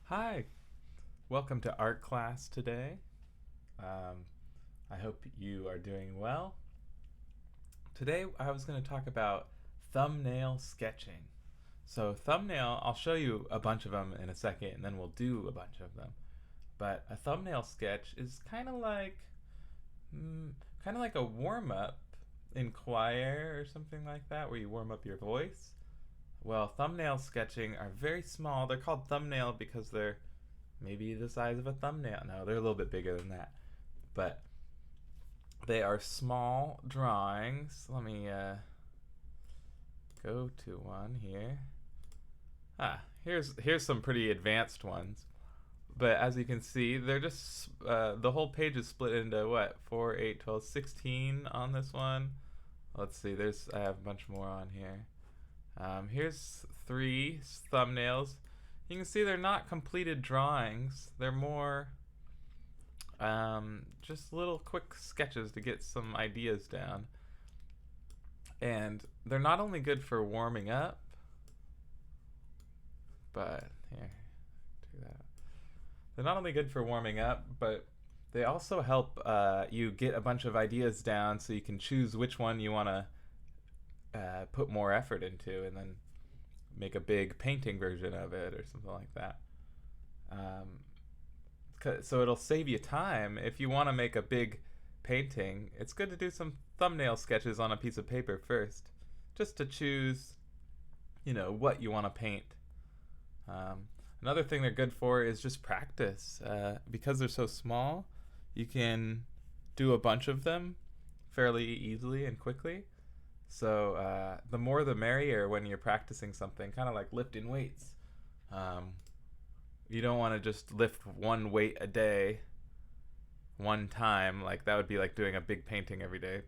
Hi, welcome to art class today. Um, I hope you are doing well. Today I was going to talk about thumbnail sketching. So, thumbnail, I'll show you a bunch of them in a second and then we'll do a bunch of them. But a thumbnail sketch is mm, kind of like a warm up in choir or something like that, where you warm up your voice. Well, thumbnail sketching are very small. They're called thumbnail because they're maybe the size of a thumbnail. No, they're a little bit bigger than that. But they are small drawings. Let me go to one here. Here's some pretty advanced ones. But as you can see, they're just the whole page is split into what 4, 8, 12, 16 on this one. Let's see. I have a bunch more on here. Here's three thumbnails. You can see they're not completed drawings. They're more just little quick sketches to get some ideas down. And they're not only good for warming up, but here, do that. They're not only good for warming up, but they also help you get a bunch of ideas down so you can choose which one you want to put more effort into and then make a big painting version of it or something like that. So it'll save you time. If you want to make a big painting, it's good to do some thumbnail sketches on a piece of paper first, just to choose, what you want to paint. Another thing they're good for is just practice. Because they're so small, you can do a bunch of them fairly easily and quickly. So the more the merrier when you're practicing something, kind of like lifting weights. You don't want to just lift one weight a day one time. Like that would be like doing a big painting every day,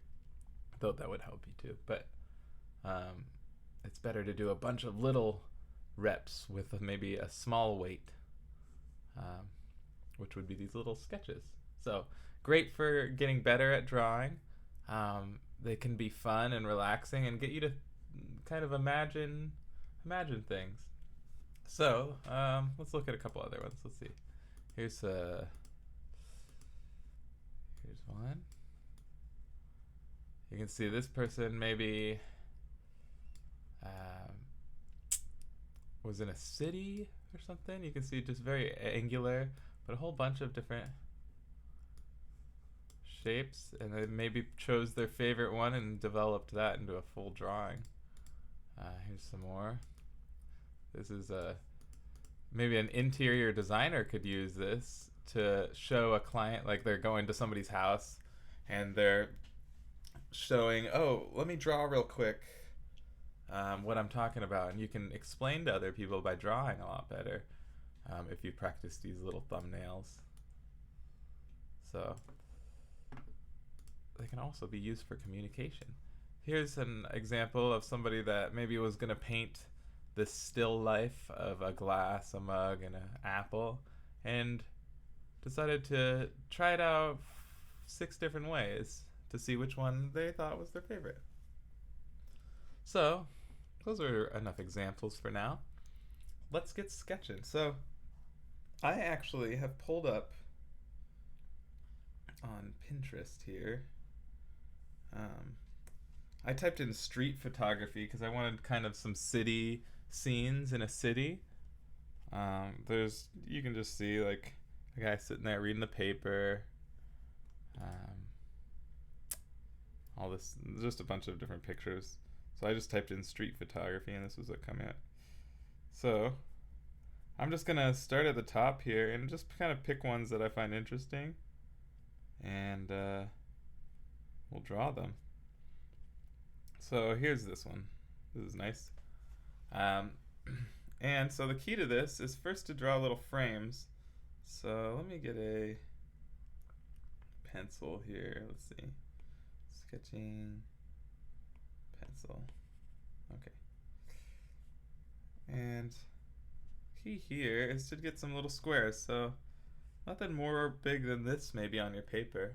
though that would help you too. But it's better to do a bunch of little reps with maybe a small weight, which would be these little sketches. So great for getting better at drawing. They can be fun and relaxing and get you to kind of imagine things. So let's look at a couple other ones. Let's see. Here's one. You can see this person maybe um, was in a city or something. You can see just very angular, but a whole bunch of different shapes, and they maybe chose their favorite one and developed that into a full drawing. Here's some more. This is maybe an interior designer could use this to show a client, like they're going to somebody's house and they're showing, oh, let me draw real quick what I'm talking about, and you can explain to other people by drawing a lot better if you practice these little thumbnails. So they can also be used for communication. Here's an example of somebody that maybe was going to paint this still life of a glass, a mug, and an apple, and decided to try it out 6 different ways to see which one they thought was their favorite. So, those are enough examples for now. Let's get sketching. So, I actually have pulled up on Pinterest here. I typed in street photography because I wanted kind of some city scenes in a city. You can just see like a guy sitting there reading the paper. All this, just a bunch of different pictures. So I just typed in street photography and this was what came out. So I'm just gonna start at the top here and just kind of pick ones that I find interesting, and we'll draw them. So here's this one. This is nice. And so the key to this is first to draw little frames. So let me get a pencil here. Let's see. Sketching pencil. Okay. And key here is to get some little squares. So nothing more big than this maybe on your paper.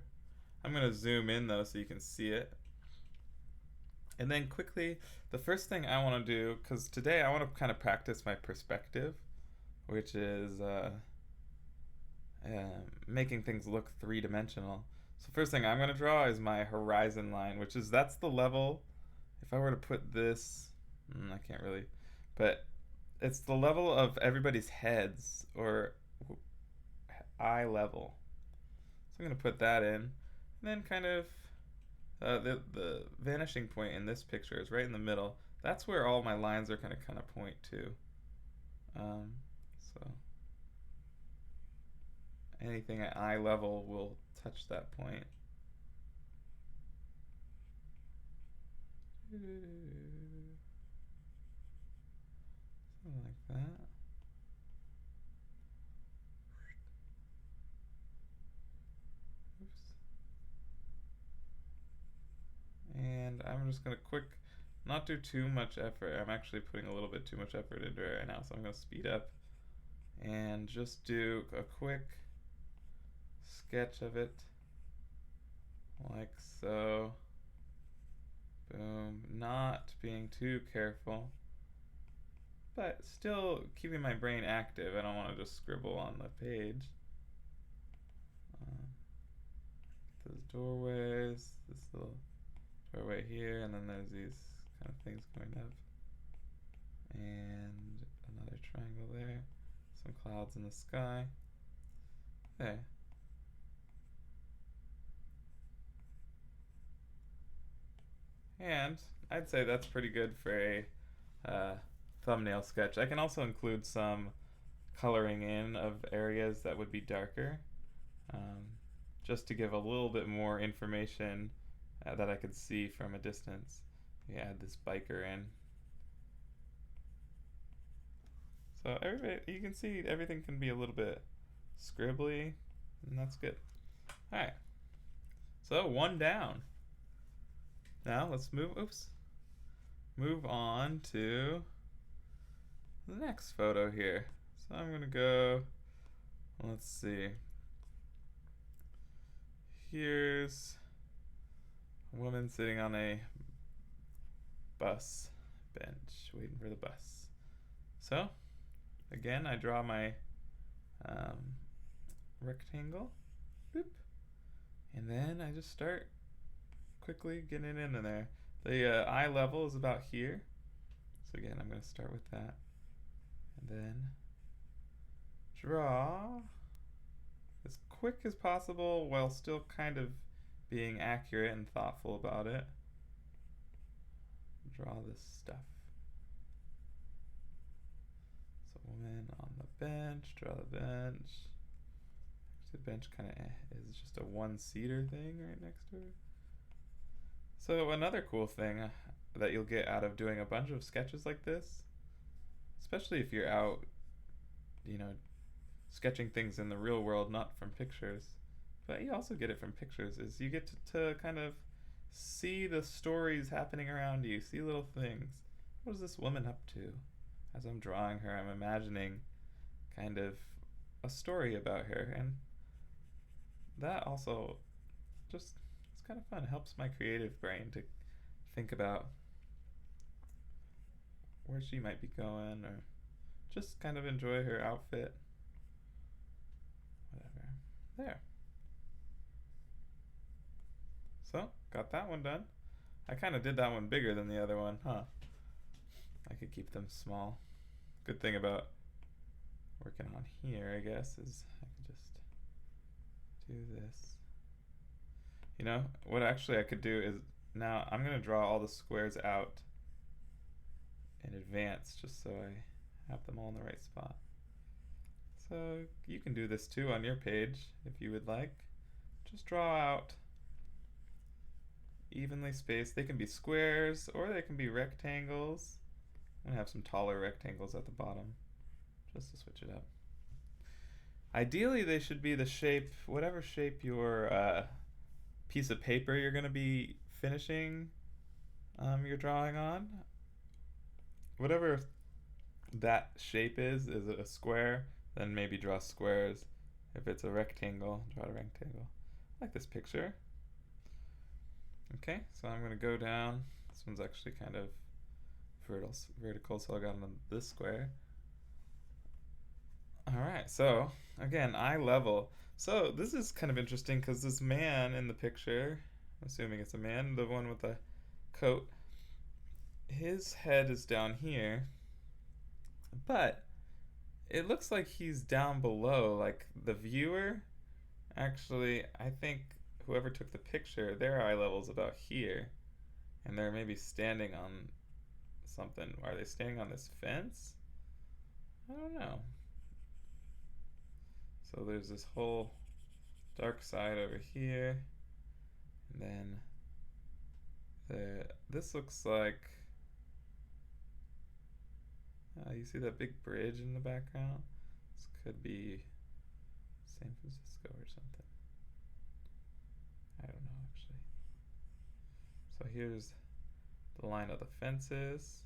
I'm going to zoom in though so you can see it. And then quickly, the first thing I want to do, because today I want to kind of practice my perspective. which is making things look three-dimensional. So first thing I'm going to draw is my horizon line, which is, that's the level. If I were to put this, I can't really, but it's the level of everybody's heads, or eye level. So I'm going to put that in, and then kind of the vanishing point in this picture is right in the middle. That's where all my lines are going to kind of point to. So anything at eye level will touch that point. Something like that. Oops. And I'm just going to not do too much effort. I'm actually putting a little bit too much effort into it right now, so I'm going to speed up and just do a quick sketch of it, like so. Boom. Not being too careful, but still keeping my brain active. I don't want to just scribble on the page. Those doorways, this little doorway here, and then there's these kind of things going up. And another triangle there. Some clouds in the sky. There. And I'd say that's pretty good for a thumbnail sketch. I can also include some coloring in of areas that would be darker, just to give a little bit more information that I could see from a distance. We add this biker in. So you can see everything can be a little bit scribbly, and that's good. Alright, so one down. Now let's move on to the next photo here. So I'm gonna go, let's see. Here's a woman sitting on a bus bench, waiting for the bus. So, again, I draw my rectangle, boop, and then I just start quickly getting in there. The eye level is about here. So again, I'm going to start with that. And then draw as quick as possible while still kind of being accurate and thoughtful about it. Draw this stuff. So woman on the bench, draw the bench. The bench kind of is just a one-seater thing right next to her. So another cool thing that you'll get out of doing a bunch of sketches like this, especially if you're out, sketching things in the real world, not from pictures, but you also get it from pictures, is you get to kind of see the stories happening around you, see little things. What is this woman up to? As I'm drawing her, I'm imagining kind of a story about her, and that also just, it's kind of fun. It helps my creative brain to think about where she might be going, or just kind of enjoy her outfit. Whatever. There. So, got that one done. I kind of did that one bigger than the other one, huh? I could keep them small. Good thing about working on here, I guess, is I can just do this. What actually I could do is, now I'm going to draw all the squares out in advance just so I have them all in the right spot. So you can do this too on your page if you would like. Just draw out evenly spaced. They can be squares or they can be rectangles. I'm going to have some taller rectangles at the bottom just to switch it up. Ideally they should be the shape, whatever shape your piece of paper you're going to be finishing your drawing on. Whatever that shape is it a square, then maybe draw squares. If it's a rectangle, draw a rectangle. Like this picture. Okay, so I'm going to go down. This one's actually kind of vertical, so I got on this square. Alright, so again, eye level. So this is kind of interesting because this man in the picture, assuming it's a man, the one with the coat, his head is down here, but it looks like he's down below. Like the viewer, actually, I think whoever took the picture, their eye level's about here, and they're maybe standing on something. Are they standing on this fence? I don't know. So there's this whole dark side over here, and then this looks like you see that big bridge in the background? This could be San Francisco or something. I don't know actually. So here's the line of the fences.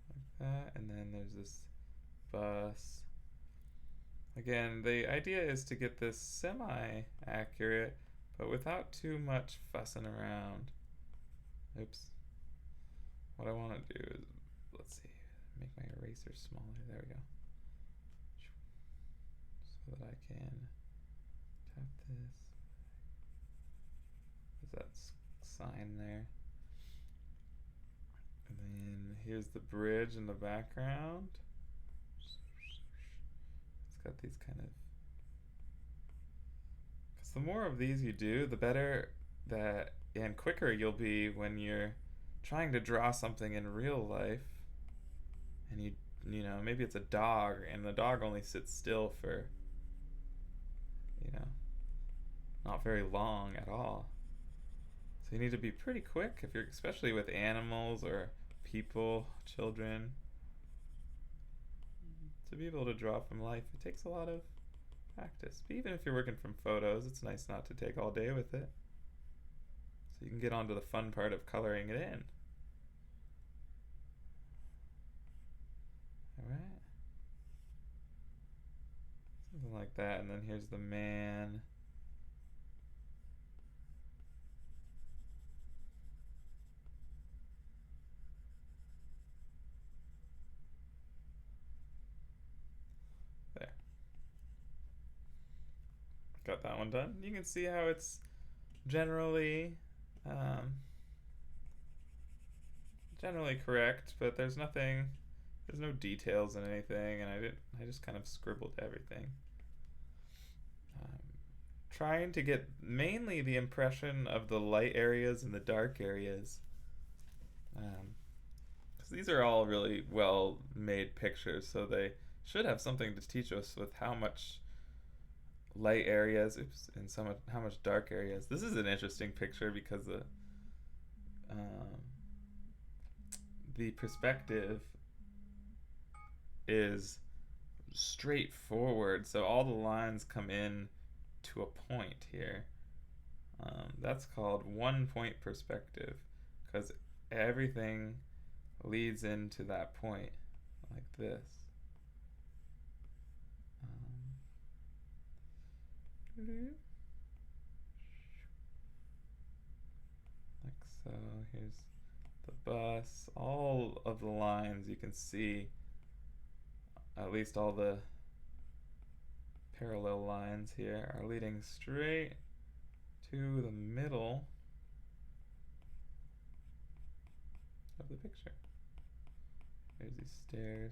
Like that, and then there's this bus. Again, the idea is to get this semi-accurate, but without too much fussing around. Oops. What I want to do is, let's see, make my eraser smaller. There we go. So that I can tap this. There's that sign there. And then here's the bridge in the background. It's got these kind of... Because the more of these you do, the better that and quicker you'll be when you're trying to draw something in real life, and you know, maybe it's a dog and the dog only sits still for, you know, not very long at all. So you need to be pretty quick if you're, especially with animals or people, children, to be able to draw from life. It takes a lot of practice. But even if you're working from photos, it's nice not to take all day with it. So you can get on to the fun part of coloring it in. Alright. Something like that, and then here's the man. There. Got that one done. You can see how it's generally correct, but there's no details in anything, and I just kind of scribbled everything, trying to get mainly the impression of the light areas and the dark areas, because these are all really well made pictures, so they should have something to teach us with how much light areas, and how much dark areas. This is an interesting picture because the perspective is straightforward, so all the lines come in to a point here. That's called one-point perspective, because everything leads into that point, like this. Like so. Here's the bus. All of the lines you can see, at least all the parallel lines here, are leading straight to the middle of the picture. There's these stairs,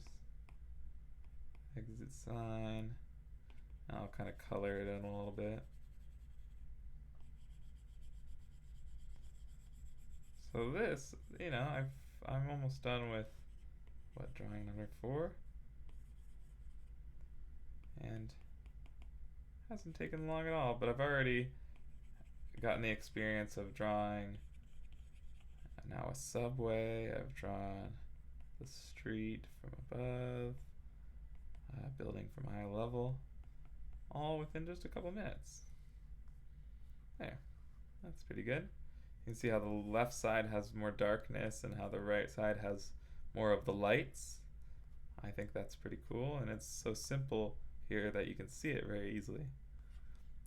exit sign. I'll kind of color it in a little bit. So this, you know, I'm almost done with drawing number 4, and hasn't taken long at all. But I've already gotten the experience of drawing now a subway. I've drawn the street from above, building from eye level, all within just a couple minutes. There, that's pretty good. You can see how the left side has more darkness and how the right side has more of the lights. I think that's pretty cool, and it's so simple here that you can see it very easily.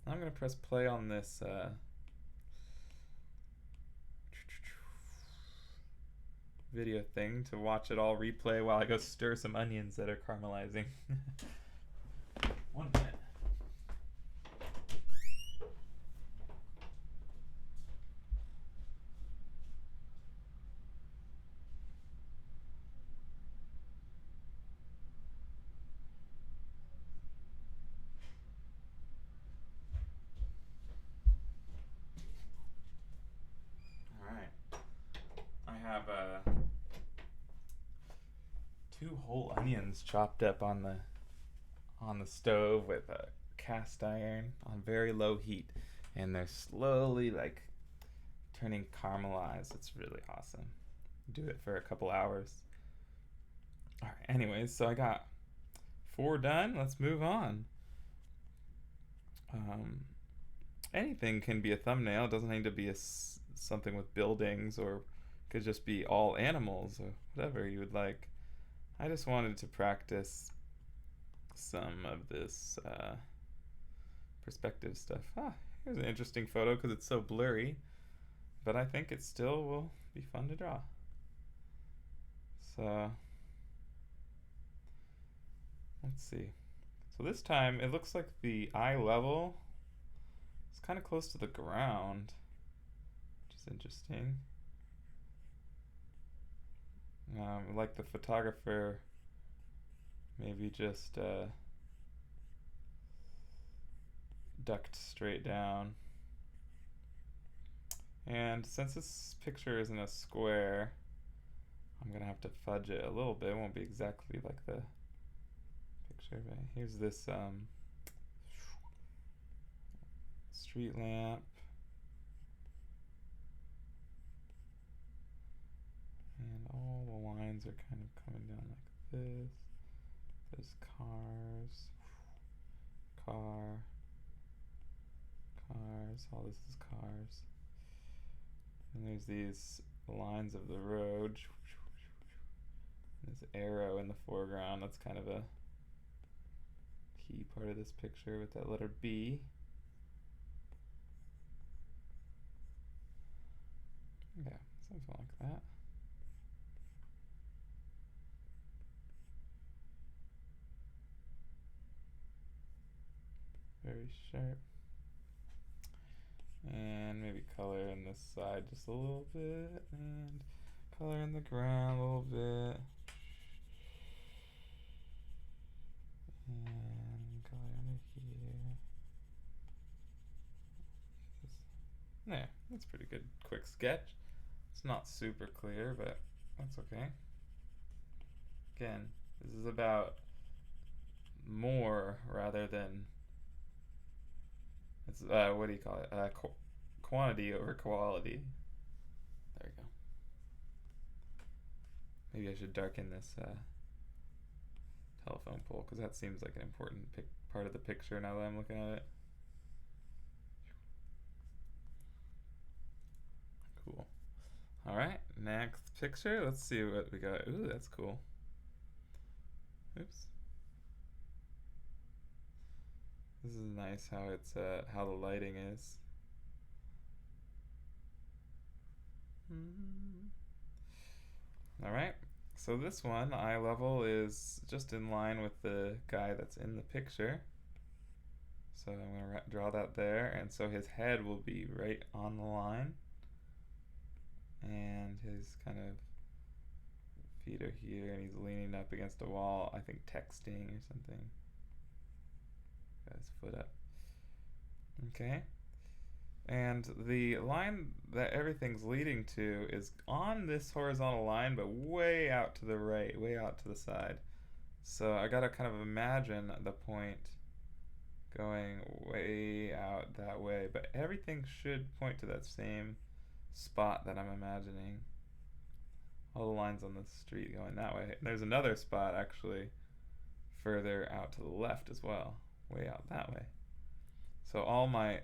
I'm going to press play on this video thing to watch it all replay while I go stir some onions that are caramelizing. 1 minute. Alright. I have 2 whole onions chopped up on the stove with a cast iron on very low heat, and they're slowly like turning caramelized. It's really awesome. Do it for a couple hours. All right, anyways, so I got 4 done. Let's move on. Anything can be a thumbnail. It doesn't need to be something with buildings, or could just be all animals or whatever you would like. I just wanted to practice some of this perspective stuff. Here's an interesting photo because it's so blurry, but I think it still will be fun to draw. So let's see. So this time it looks like the eye level is kind of close to the ground, which is interesting. Like the photographer maybe just ducked straight down. And since this picture isn't a square, I'm gonna have to fudge it a little bit. It won't be exactly like the picture, but here's this street lamp. And all the lines are kind of coming down like this. There's cars, cars, all this is cars. And there's these lines of the road. This arrow in the foreground, that's kind of a key part of this picture with that letter B. Yeah, something like that. Very sharp. And maybe color in this side just a little bit, and color in the ground a little bit, and color under here. There, that's pretty good quick sketch. It's not super clear, but that's okay. Again, this is about more rather than, it's what do you call it? Quantity over quality. There we go. Maybe I should darken this telephone pole, because that seems like an important part of the picture now that I'm looking at it. Cool. Alright, next picture. Let's see what we got. Ooh, that's cool. Oops. This is nice how it's how the lighting is. Alright, so this one, eye level, is just in line with the guy that's in the picture. So I'm going to draw that there, and so his head will be right on the line. And his kind of feet are here, and he's leaning up against a wall, I think texting or something. Got his foot up. Okay. And the line that everything's leading to is on this horizontal line, but way out to the right, way out to the side. So I gotta kind of imagine the point going way out that way, but everything should point to that same spot that I'm imagining. All the lines on the street going that way. And there's another spot actually further out to the left as well, way out that way. So all my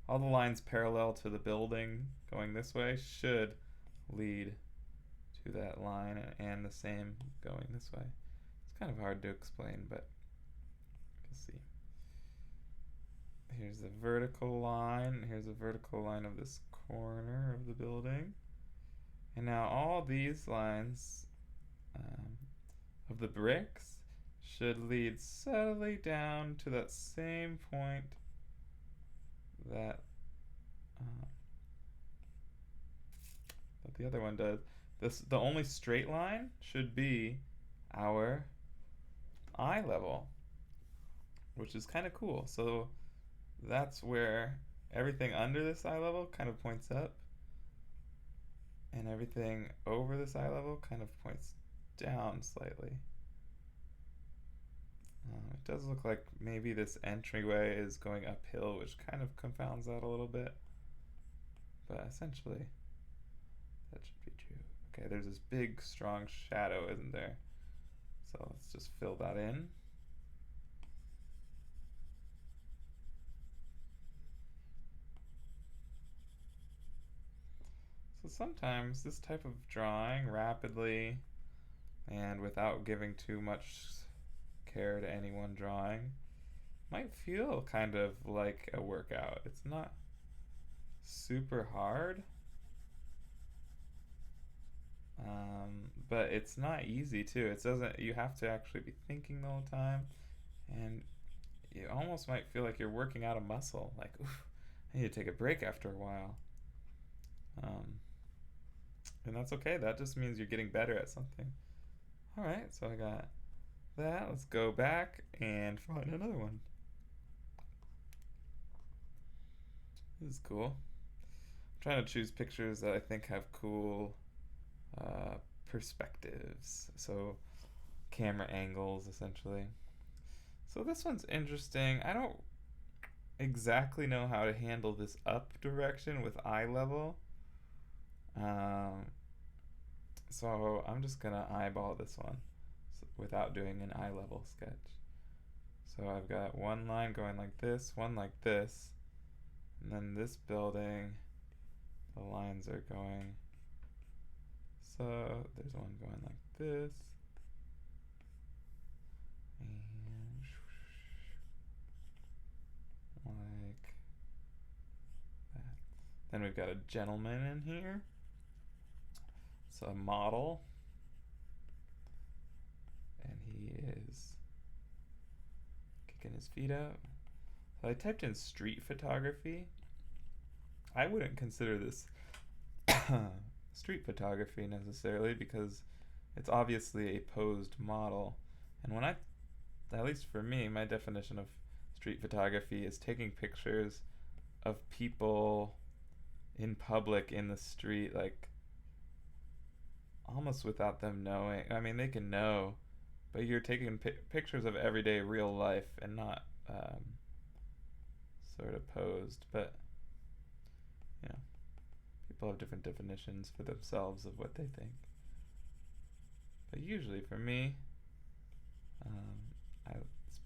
all the lines parallel to the building going this way should lead to that line, and the same going this way. It's kind of hard to explain, but you can see. here's the vertical line. Here's a vertical line of this corner of the building. And now all these lines of the bricks should lead subtly down to that same point that that the other one does. The only straight line should be our eye level, which is kind of cool. So that's where everything under this eye level kind of points up, and everything over this eye level kind of points down slightly. It does look like maybe this entryway is going uphill, which kind of confounds that a little bit. But essentially, that should be true. Okay, there's this big, strong shadow, isn't there? So let's just fill that in. So sometimes this type of drawing rapidly and without giving too much care to any one drawing might feel kind of like a workout. It's not super hard, but it's not easy too. It doesn't. You have to actually be thinking the whole time, and you almost might feel like you're working out a muscle. Like, oof, I need to take a break after a while. And that's okay. That just means you're getting better at something. All right, so I got that. Let's go back and find another one. This is cool. I'm trying to choose pictures that I think have cool perspectives. So camera angles, essentially. So this one's interesting. I don't exactly know how to handle this up direction with eye level. So I'm just gonna eyeball this one without doing an eye level sketch. So I've got one line going like this, one like this, and then this building, the lines are going, so there's one going like this, and like that. Then we've got a gentleman in here. It's a model, and he is kicking his feet out. So I typed in street photography. I wouldn't consider this street photography necessarily because it's obviously a posed model. And when at least for me, my definition of street photography is taking pictures of people in public in the street, like almost without them knowing. I mean, they can know, but you're taking pictures of everyday real life and not sort of posed. But you know, people have different definitions for themselves of what they think. But usually, for me,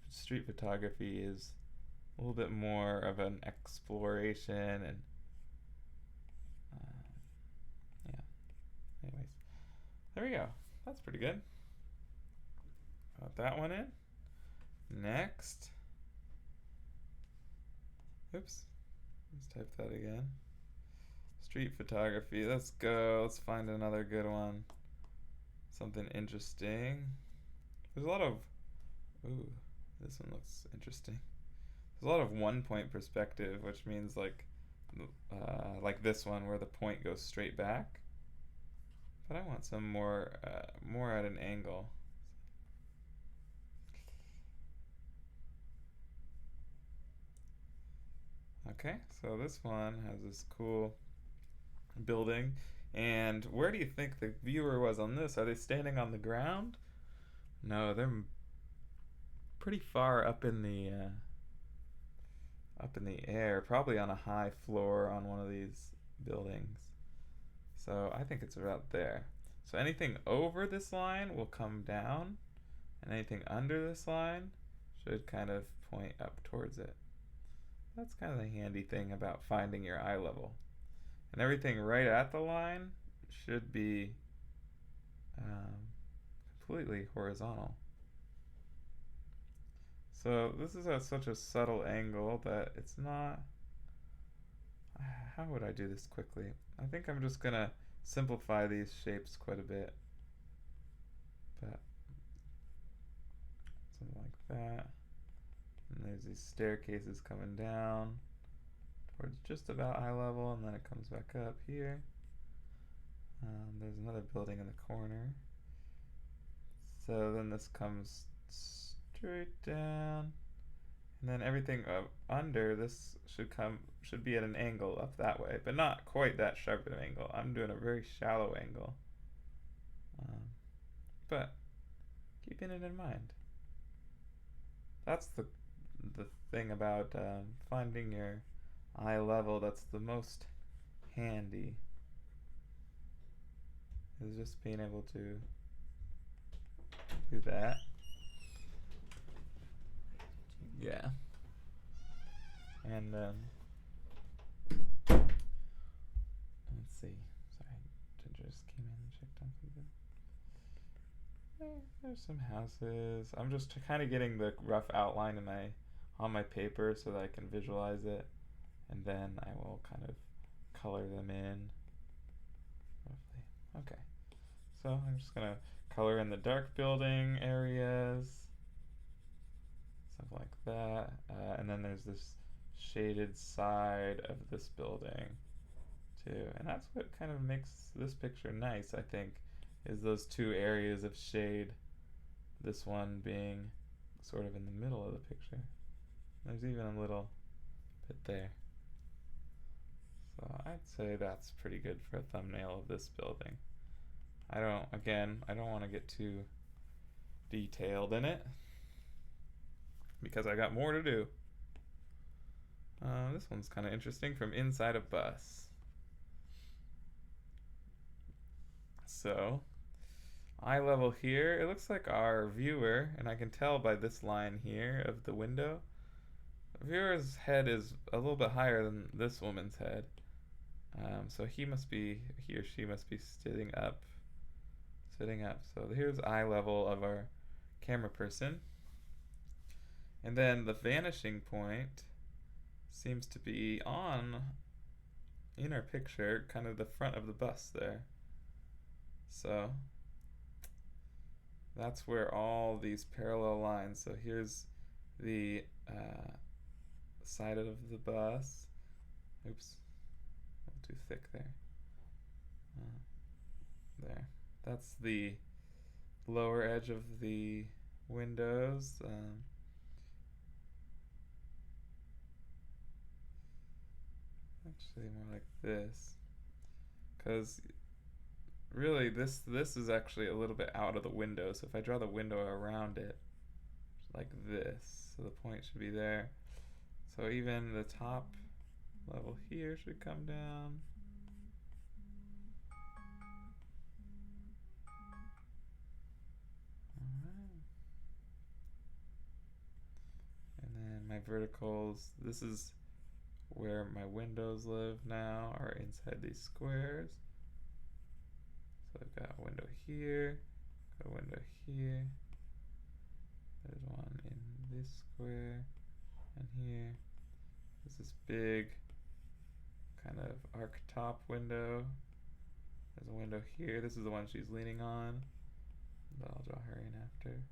street photography is a little bit more of an exploration and yeah. Anyways, there we go. That's pretty good. Got that one in. Next. Oops. Let's type that again. Street photography. Let's go. Let's find another good one. Something interesting. There's a lot of... Ooh, this one looks interesting. There's a lot of one-point perspective, which means like this one where the point goes straight back. But I want some more at an angle. Okay, so this one has this cool building. And where do you think the viewer was on this? Are they standing on the ground? No, they're pretty far up in the air, probably on a high floor on one of these buildings. So I think it's about there. So anything over this line will come down, and anything under this line should kind of point up towards it. That's kind of the handy thing about finding your eye level. And everything right at the line should be completely horizontal. So this is at such a subtle angle that it's not... How would I do this quickly? I think I'm just gonna simplify these shapes quite a bit. But something like that. And there's these staircases coming down towards just about eye level, and then it comes back up here. There's another building in the corner. So then this comes straight down, and then everything under this should be at an angle up that way, but not quite that sharp of an angle. I'm doing a very shallow angle, but keeping it in mind. That's the thing about finding your eye level that's the most handy, is just being able to do that. Yeah. And let's see. Sorry, Ginger just came in and checked on something. There's some houses. I'm just kind of getting the rough outline on my paper so that I can visualize it, and then I will kind of color them in roughly. Okay, so I'm just gonna color in the dark building areas, something like that, and then there's this shaded side of this building too, and that's what kind of makes this picture nice, I think, is those two areas of shade, this one being sort of in the middle of the picture. There's even a little bit there. So I'd say that's pretty good for a thumbnail of this building. I don't want to get too detailed in it because I got more to do. This one's kind of interesting, from inside a bus. So eye level here, it looks like our viewer, and I can tell by this line here of the window, the viewer's head is a little bit higher than this woman's head. So he or she must be sitting up. So here's eye level of our camera person. And then the vanishing point seems to be in our picture, kind of the front of the bus there. So that's where all these parallel lines, so here's the side of the bus. Oops, a little too thick there. There. That's the lower edge of the windows. Actually, more like this, because really this is actually a little bit out of the window. So if I draw the window around it, like this, so the point should be there. So even the top level here should come down. And then my verticals, this is where my windows live now, are inside these squares. So I've got a window here, got a window here, there's one in this square, and here. There's this big kind of arc top window. There's a window here, this is the one she's leaning on, but I'll draw her in after.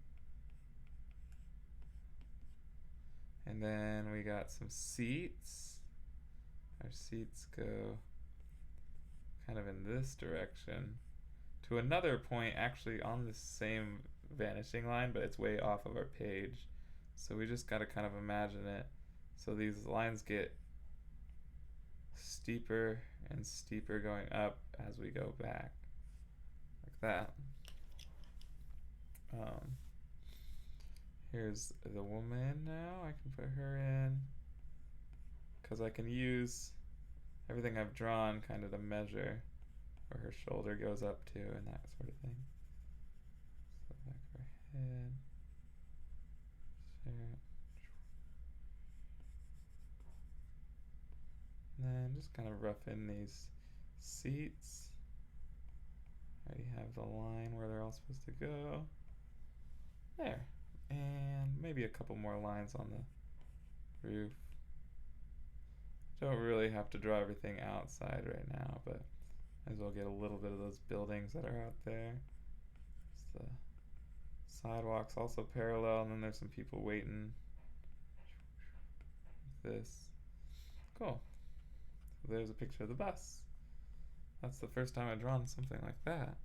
And then we got some seats. Our seats go kind of in this direction to another point actually on the same vanishing line, but it's way off of our page. So we just gotta kind of imagine it. So these lines get steeper and steeper going up as we go back, like that. Here's the woman now. I can put her in, because I can use everything I've drawn kind of to measure where her shoulder goes up to and that sort of thing. So back of her head. Sure. And then just kind of rough in these seats. I already have the line where they're all supposed to go. There. And maybe a couple more lines on the roof. Don't really have to draw everything outside right now, but might as well get a little bit of those buildings that are out there. There's the sidewalks also parallel, and then there's some people waiting. This. Cool. So there's a picture of the bus. That's the first time I've drawn something like that.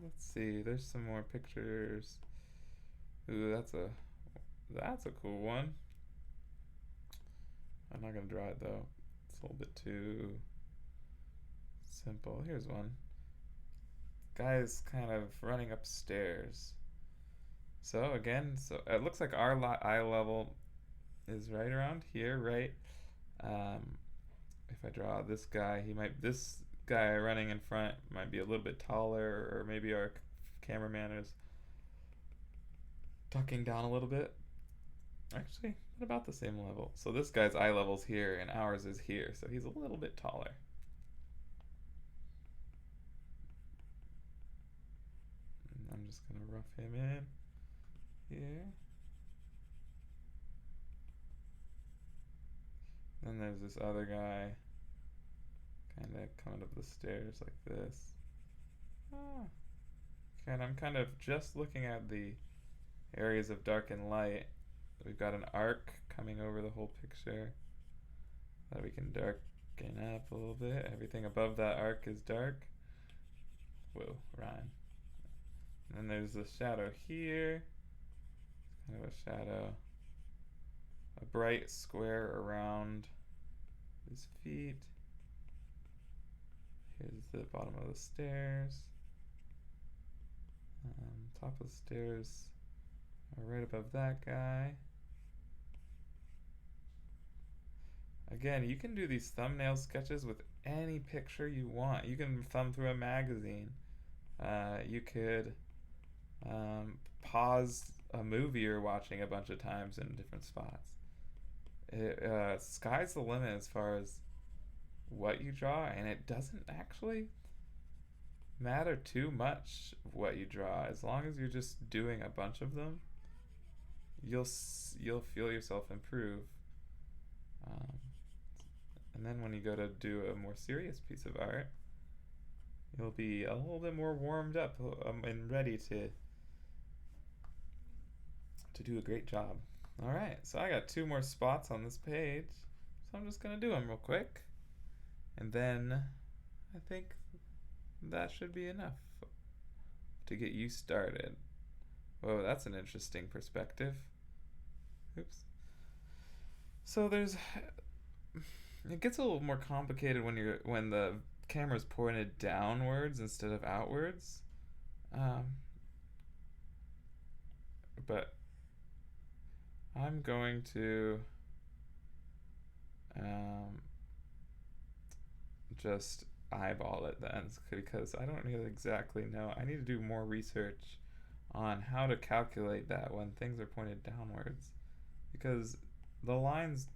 Let's see, there's some more pictures. Ooh, that's a cool one. I'm not gonna draw it though. It's a little bit too simple. Here's one. Guy's kind of running upstairs. So again, it looks like our eye level is right around here, right? If I draw this guy, this guy running in front might be a little bit taller, or maybe our cameraman is tucking down a little bit. Actually, at about the same level. So this guy's eye level's here and ours is here, so he's a little bit taller. And I'm just gonna rough him in here. Then there's this other guy kind of coming up the stairs like this. Okay, and I'm kind of just looking at the areas of dark and light. We've got an arc coming over the whole picture that we can darken up a little bit. Everything above that arc is dark. Whoa, rhyme. And then there's the shadow here. Kind of a shadow. A bright square around his feet. Here's the bottom of the stairs. Top of the stairs are right above that guy. Again, you can do these thumbnail sketches with any picture you want. You can thumb through a magazine. You could pause a movie you're watching a bunch of times in different spots. Sky's the limit as far as what you draw, and it doesn't actually matter too much what you draw. As long as you're just doing a bunch of them, you'll feel yourself improve. And then when you go to do a more serious piece of art, you'll be a little bit more warmed up and ready to do a great job. Alright, so I got 2 more spots on this page, so I'm just going to do them real quick. And then I think that should be enough to get you started. Whoa, that's an interesting perspective. Oops. So it gets a little more complicated when the camera's pointed downwards instead of outwards. But I'm going to just eyeball it then, because I don't really exactly know. I need to do more research on how to calculate that when things are pointed downwards, because the lines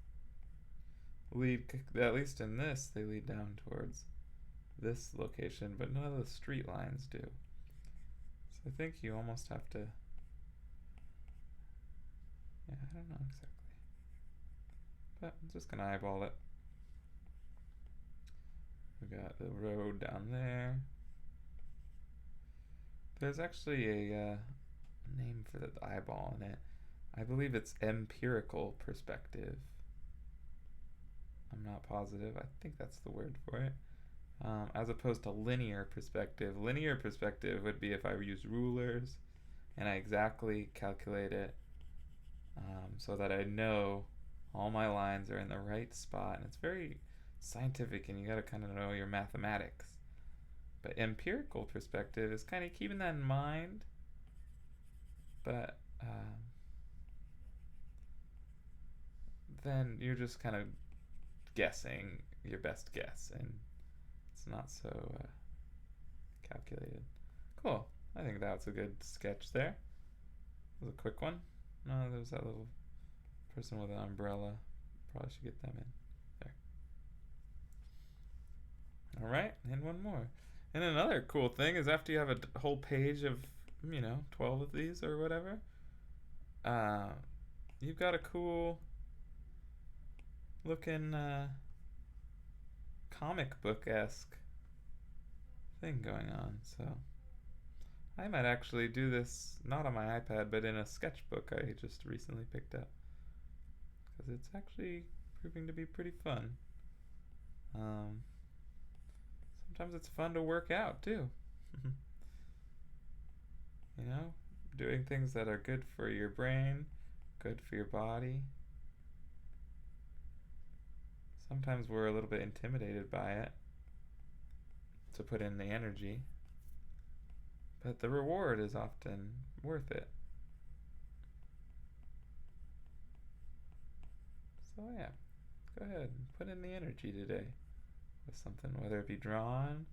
lead, at least in this, they lead down towards this location, but none of the street lines do. So I think you almost have to, yeah, I don't know exactly, but I'm just gonna eyeball it. We got the road down there. There's actually a name for the eyeball in it. I believe it's empirical perspective. I'm not positive. I think that's the word for it. As opposed to linear perspective. Linear perspective would be if I use rulers and I exactly calculate it so that I know all my lines are in the right spot. And it's very scientific, and you gotta kind of know your mathematics. But empirical perspective is kind of keeping that in mind, but then you're just kind of guessing your best guess, and it's not so calculated. Cool. I think that's a good sketch there. It was a quick one. No, there's that little person with an umbrella. Probably should get them in there. Alright, and one more. And another cool thing is after you have a whole page of, 12 of these or whatever, uh, you've got a cool looking comic book esque thing going on. So I might actually do this not on my iPad, but in a sketchbook I just recently picked up because it's actually proving to be pretty fun. Sometimes it's fun to work out too. Doing things that are good for your brain, good for your body. Sometimes we're a little bit intimidated by it to put in the energy, but the reward is often worth it. So yeah, go ahead and put in the energy today with something, whether it be drawing,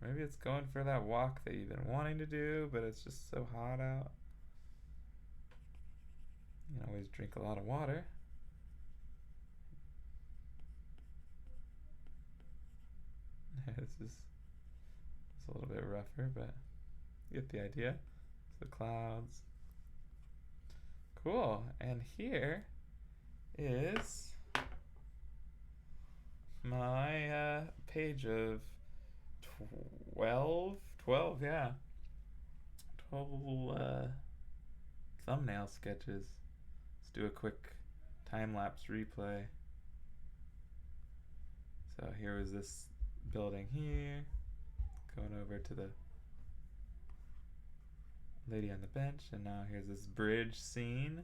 maybe it's going for that walk that you've been wanting to do, but it's just so hot out. You can always drink a lot of water. This is a little bit rougher, but you get the idea. It's the clouds. Cool. And here is my page of 12, yeah. 12 thumbnail sketches. Let's do a quick time-lapse replay. So here is this building here. Going over to the lady on the bench, and now here's this bridge scene.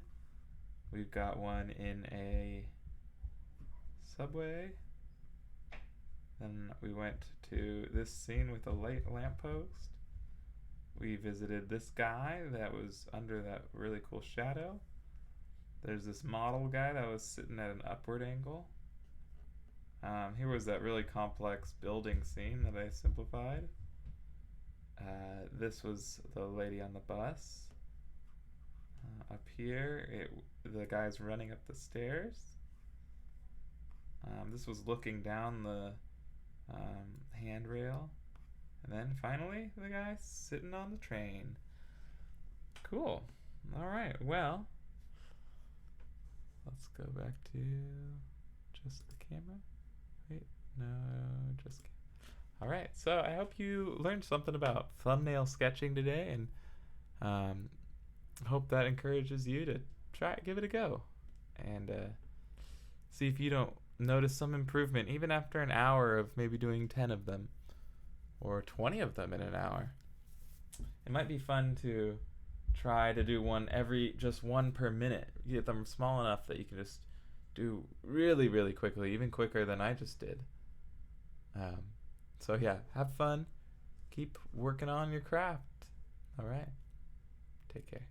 We've got one in a subway. Then we went to this scene with a light lamppost. We visited this guy that was under that really cool shadow. There's this model guy that was sitting at an upward angle. Here was that really complex building scene that I simplified. This was the lady on the bus. Up here, the guy's running up the stairs. This was looking down the handrail. And then finally, the guy sitting on the train. Cool. Alright, well, let's go back to just the camera. Wait, no, just camera. Alright, so I hope you learned something about thumbnail sketching today, and hope that encourages you to give it a go, and see if you don't notice some improvement, even after an hour of maybe doing 10 of them, or 20 of them in an hour. It might be fun to try to do just one per minute. You get them small enough that you can just do really, really quickly, even quicker than I just did. So yeah, have fun. Keep working on your craft. All right. Take care.